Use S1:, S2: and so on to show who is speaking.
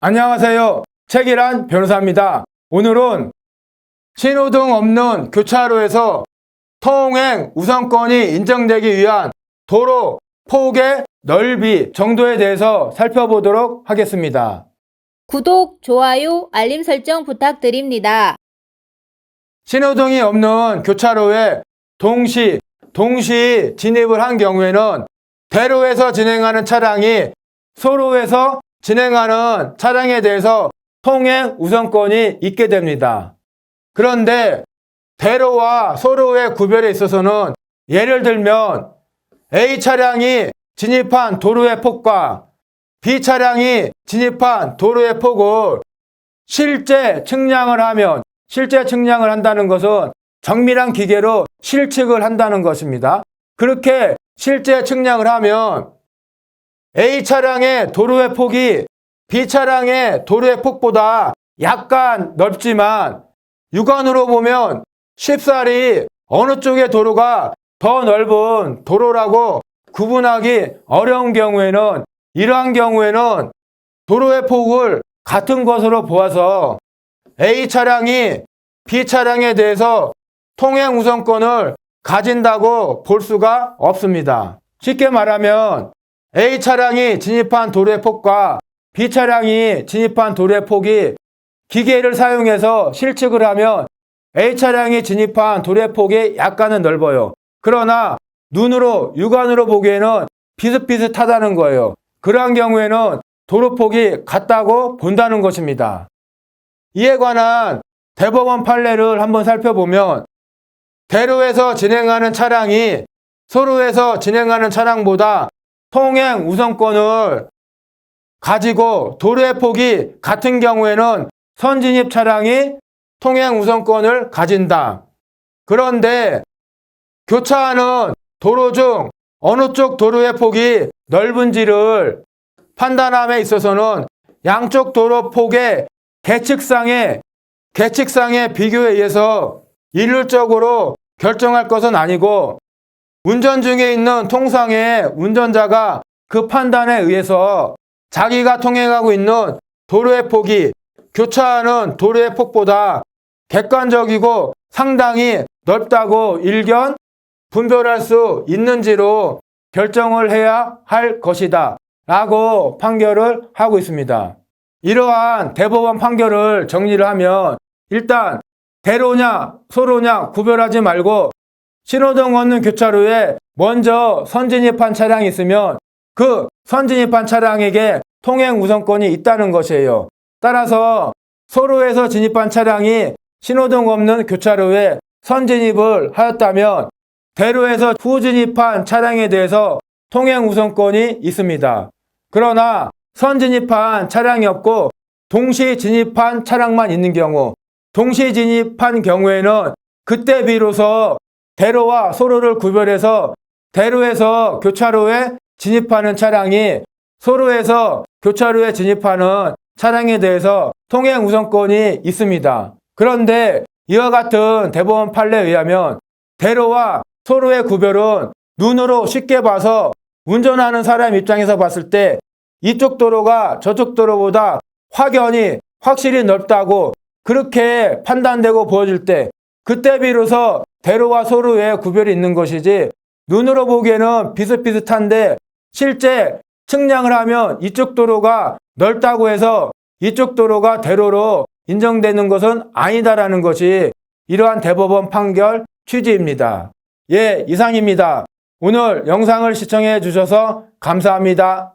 S1: 안녕하세요. 최기란 변호사입니다. 오늘은 신호등 없는 교차로에서 통행 우선권이 인정되기 위한 도로 폭의 넓이 정도에 대해서 살펴보도록 하겠습니다.
S2: 구독, 좋아요, 알림 설정 부탁드립니다.
S1: 신호등이 없는 교차로에 동시 진입을 한 경우에는 대로에서 진행하는 차량이 소로에서 진행하는 차량에 대해서 통행 우선권이 있게 됩니다. 그런데 대로와 소로의 구별에 있어서는 예를 들면 A 차량이 진입한 도로의 폭과 B 차량이 진입한 도로의 폭을 실제 측량을 한다는 것은 정밀한 기계로 실측을 한다는 것입니다. 그렇게 실제 측량을 하면 A 차량의 도로의 폭이 B 차량의 도로의 폭보다 약간 넓지만 육안으로 보면 쉽사리 어느 쪽의 도로가 더 넓은 도로라고 구분하기 어려운 경우에는 이러한 경우에는 도로의 폭을 같은 것으로 보아서 A 차량이 B 차량에 대해서 통행 우선권을 가진다고 볼 수가 없습니다. 쉽게 말하면 A 차량이 진입한 도로의 폭과 B 차량이 진입한 도로의 폭이 기계를 사용해서 실측을 하면 A 차량이 진입한 도로의 폭이 약간은 넓어요. 그러나 눈으로 육안으로 보기에는 비슷비슷하다는 거예요. 그러한 경우에는 도로폭이 같다고 본다는 것입니다. 이에 관한 대법원 판례를 한번 살펴보면 대로에서 진행하는 차량이 소로에서 진행하는 차량보다 통행 우선권을 가지고 도로의 폭이 같은 경우에는 선진입 차량이 통행 우선권을 가진다. 그런데 교차하는 도로 중 어느 쪽 도로의 폭이 넓은지를 판단함에 있어서는 양쪽 도로 폭의 계측상의 비교에 의해서 일률적으로 결정할 것은 아니고 운전 중에 있는 통상의 운전자가 그 판단에 의해서 자기가 통행하고 있는 도로의 폭이 교차하는 도로의 폭보다 객관적이고 상당히 넓다고 일견 분별할 수 있는지로 결정을 해야 할 것이다 라고 판결을 하고 있습니다. 이러한 대법원 판결을 정리를 하면 일단 대로냐 소로냐 구별하지 말고 신호등 없는 교차로에 먼저 선진입한 차량이 있으면 그 선진입한 차량에게 통행 우선권이 있다는 것이에요. 따라서 소로에서 진입한 차량이 신호등 없는 교차로에 선진입을 하였다면 대로에서 후진입한 차량에 대해서 통행 우선권이 있습니다. 그러나 선진입한 차량이 없고 동시 진입한 차량만 있는 경우, 동시 진입한 경우에는 그때 비로소 대로와 소로를 구별해서 대로에서 교차로에 진입하는 차량이 소로에서 교차로에 진입하는 차량에 대해서 통행 우선권이 있습니다. 그런데 이와 같은 대법원 판례에 의하면 대로와 소로의 구별은 눈으로 쉽게 봐서 운전하는 사람 입장에서 봤을 때 이쪽 도로가 저쪽 도로보다 확실히 넓다고 그렇게 판단되고 보여질 때 그때 비로소 대로와 소로의 구별이 있는 것이지 눈으로 보기에는 비슷비슷한데 실제 측량을 하면 이쪽 도로가 넓다고 해서 이쪽 도로가 대로로 인정되는 것은 아니다라는 것이 이러한 대법원 판결 취지입니다. 예, 이상입니다. 오늘 영상을 시청해 주셔서 감사합니다.